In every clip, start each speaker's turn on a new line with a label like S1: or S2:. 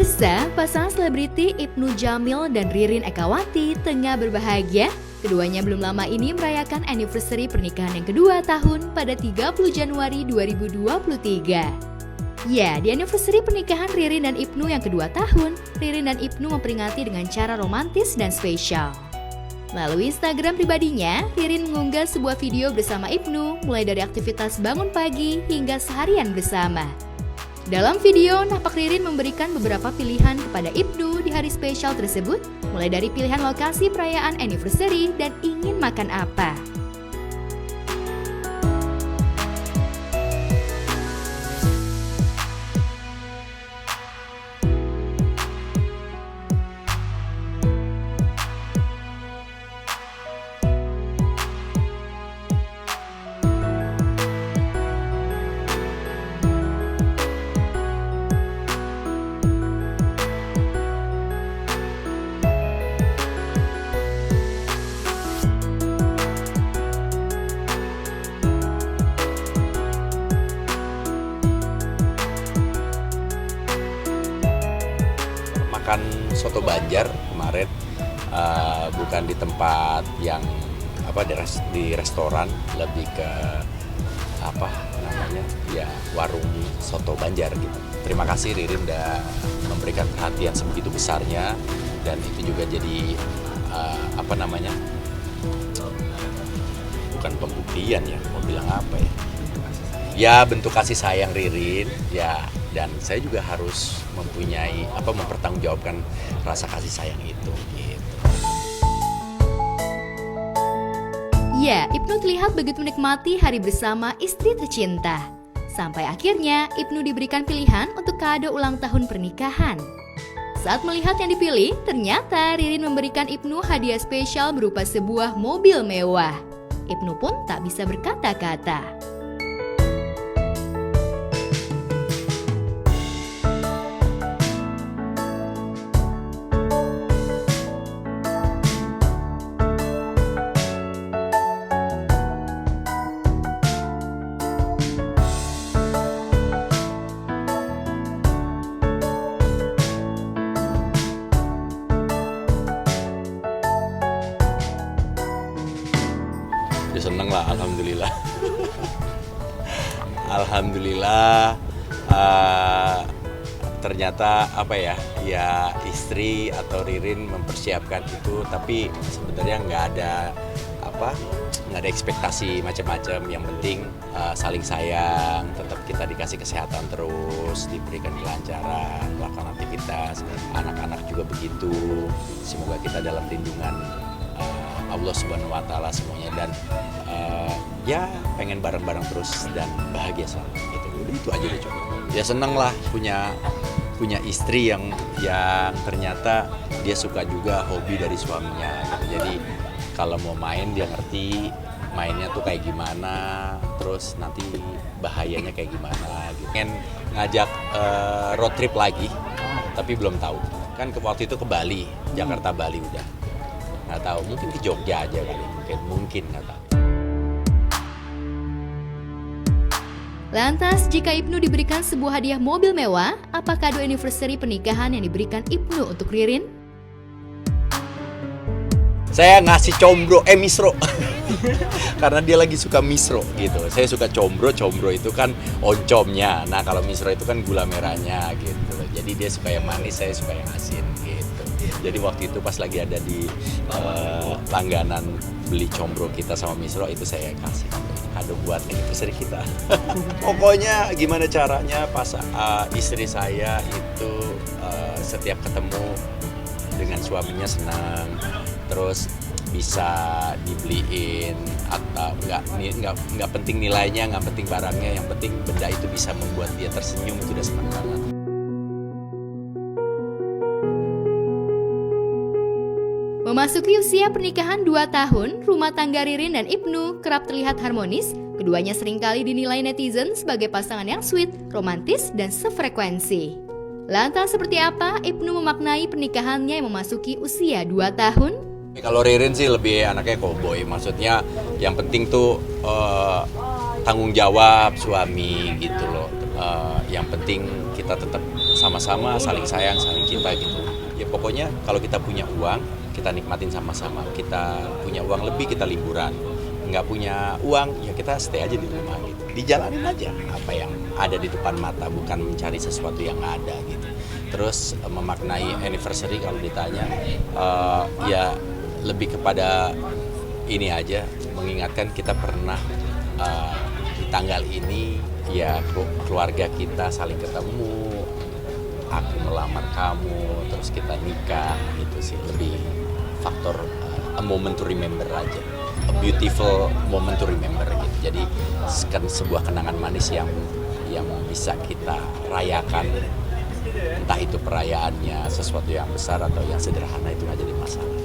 S1: Pemirsa, pasangan selebriti Ibnu Jamil dan Ririn Ekawati tengah berbahagia. Keduanya belum lama ini merayakan anniversary pernikahan yang kedua tahun pada 30 Januari 2023. Ya, di anniversary pernikahan Ririn dan Ibnu yang kedua tahun, Ririn dan Ibnu memperingati dengan cara romantis dan spesial. Melalui Instagram pribadinya, Ririn mengunggah sebuah video bersama Ibnu, mulai dari aktivitas bangun pagi hingga seharian bersama. Dalam video, nampak Ririn memberikan beberapa pilihan kepada Ibnu di hari spesial tersebut, mulai dari pilihan lokasi perayaan anniversary dan ingin makan apa.
S2: Makan soto Banjar kemarin, bukan di tempat yang di restoran, lebih ke ya warung soto Banjar gitu. Terima kasih Ririn udah memberikan perhatian sebegitu besarnya, dan itu juga jadi bukan pembuktian ya, mau bilang apa ya? Ya bentuk kasih sayang Ririn ya, dan saya juga harus mempertanggungjawabkan rasa kasih sayang itu gitu.
S1: Ya, Ibnu terlihat begitu menikmati hari bersama istri tercinta. Sampai akhirnya Ibnu diberikan pilihan untuk kado ulang tahun pernikahan. Saat melihat yang dipilih, ternyata Ririn memberikan Ibnu hadiah spesial berupa sebuah mobil mewah. Ibnu pun tak bisa berkata-kata.
S2: Ya seneng lah, alhamdulillah. Alhamdulillah, ternyata ya istri atau Ririn mempersiapkan itu, tapi sebenarnya nggak ada ekspektasi macam-macam. Yang penting saling sayang, tetap kita dikasih kesehatan terus, diberikan kelancaran, melakukan aktivitas, anak-anak juga begitu. Semoga kita dalam lindungan Allah Subhanahu wa Ta'ala semuanya, dan ya pengen bareng-bareng terus dan bahagia selalu gitu. Udah itu aja deh cukup. Ya seneng lah punya istri yang ternyata dia suka juga hobi dari suaminya gitu. Jadi kalau mau main dia ngerti mainnya tuh kayak gimana, terus nanti bahayanya kayak gimana gitu. Pengen ngajak road trip lagi, tapi belum tahu. Kan waktu itu ke Bali, Jakarta Bali udah. Nggak tahu, mungkin ke Jogja aja kali, mungkin nggak tahu.
S1: Lantas, jika Ibnu diberikan sebuah hadiah mobil mewah, apa kado anniversary pernikahan yang diberikan Ibnu untuk Ririn?
S2: Saya ngasih misro. Karena dia lagi suka misro gitu. Saya suka combro itu kan oncomnya. Nah kalau misro itu kan gula merahnya gitu. Jadi dia suka yang manis, saya suka yang asin gitu. Jadi waktu itu pas lagi ada di langganan beli combro kita sama misro, itu saya kasih kado buat anniversary kita. Pokoknya gimana caranya pas istri saya itu setiap ketemu dengan suaminya senang, terus bisa dibeliin atau nggak penting nilainya, nggak penting barangnya, yang penting benda itu bisa membuat dia tersenyum, itu udah senang banget.
S1: Memasuki usia pernikahan 2 tahun, rumah tangga Ririn dan Ibnu kerap terlihat harmonis. Keduanya seringkali dinilai netizen sebagai pasangan yang sweet, romantis, dan sefrekuensi. Lantas seperti apa Ibnu memaknai pernikahannya yang memasuki usia 2 tahun?
S2: Kalau Ririn sih lebih anaknya cowboy, maksudnya yang penting tuh tanggung jawab suami gitu loh. Yang penting kita tetap sama-sama saling sayang, saling cinta gitu. Ya pokoknya kalau kita punya uang, kita nikmatin sama-sama. Kita punya uang lebih, kita liburan. Nggak punya uang, ya kita stay aja di rumah gitu. Dijalanin aja apa yang ada di depan mata, bukan mencari sesuatu yang nggak ada gitu. Terus memaknai anniversary kalau ditanya, ya lebih kepada ini aja, mengingatkan kita pernah di tanggal ini, ya keluarga kita saling ketemu, aku melamar kamu, terus kita nikah, itu sih lebih faktor a moment to remember aja. A beautiful moment to remember gitu. Jadi kan sebuah kenangan manis yang bisa kita rayakan, entah itu perayaannya sesuatu yang besar atau yang sederhana, itu nggak jadi masalah.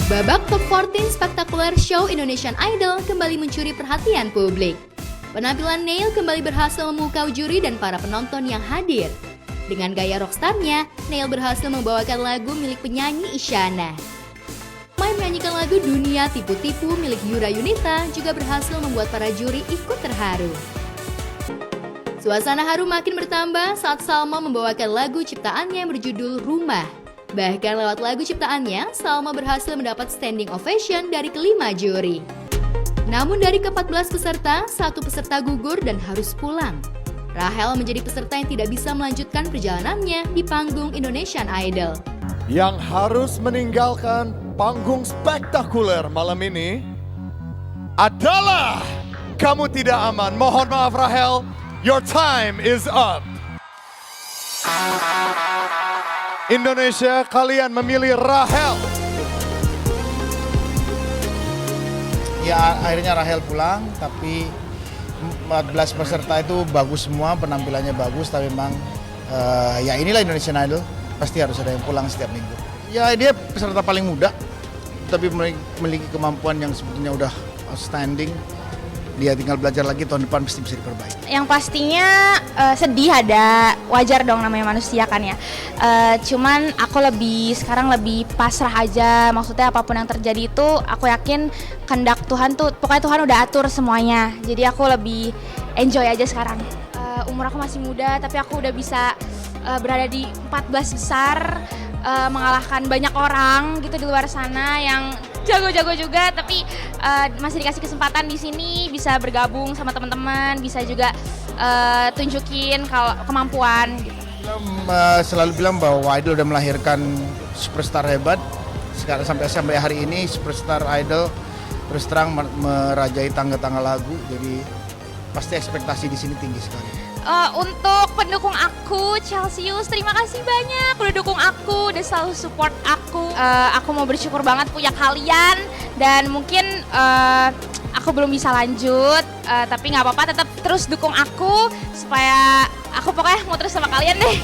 S1: Babak Top 14 Spectacular Show Indonesian Idol kembali mencuri perhatian publik. Penampilan Neil kembali berhasil memukau juri dan para penonton yang hadir. Dengan gaya rockstarnya, Neil berhasil membawakan lagu milik penyanyi Isyana. Main menyanyikan lagu Dunia Tipu-Tipu milik Yura Yunita juga berhasil membuat para juri ikut terharu. Suasana haru makin bertambah saat Salma membawakan lagu ciptaannya yang berjudul Rumah. Bahkan lewat lagu ciptaannya, Salma berhasil mendapat standing ovation dari kelima juri. Namun dari ke-14 peserta, satu peserta gugur dan harus pulang. Rahel menjadi peserta yang tidak bisa melanjutkan perjalanannya di panggung Indonesian Idol.
S3: Yang harus meninggalkan panggung spektakuler malam ini adalah kamu tidak aman. Mohon maaf Rahel, your time is up. Indonesia, kalian memilih Rahel.
S4: Ya akhirnya Rahel pulang, tapi 14 peserta itu bagus semua, penampilannya bagus, tapi memang ya inilah Indonesian Idol, pasti harus ada yang pulang setiap minggu. Ya dia peserta paling muda, tapi memiliki kemampuan yang sebetulnya udah outstanding. Dia tinggal belajar lagi, tahun depan pasti bisa diperbaiki.
S5: Yang pastinya sedih ada, wajar dong namanya manusia kan ya. Cuman aku sekarang lebih pasrah aja, maksudnya apapun yang terjadi itu aku yakin kehendak Tuhan tuh, pokoknya Tuhan udah atur semuanya. Jadi aku lebih enjoy aja sekarang. Umur aku masih muda tapi aku udah bisa berada di 14 besar, mengalahkan banyak orang gitu di luar sana yang jago-jago juga, tapi masih dikasih kesempatan di sini bisa bergabung sama teman-teman, bisa juga tunjukin kalau kemampuan gitu.
S4: Selalu bilang bahwa Idol udah melahirkan superstar hebat. Sekarang sampai hari ini superstar Idol terus terang merajai tangga-tangga lagu, jadi pasti ekspektasi di sini tinggi sekali.
S5: Untuk pendukung aku, Celsius, terima kasih banyak udah dukung aku, udah selalu support aku. Aku mau bersyukur banget punya kalian, dan mungkin aku belum bisa lanjut, tapi nggak apa-apa, tetap terus dukung aku supaya aku pokoknya mau terus sama kalian deh.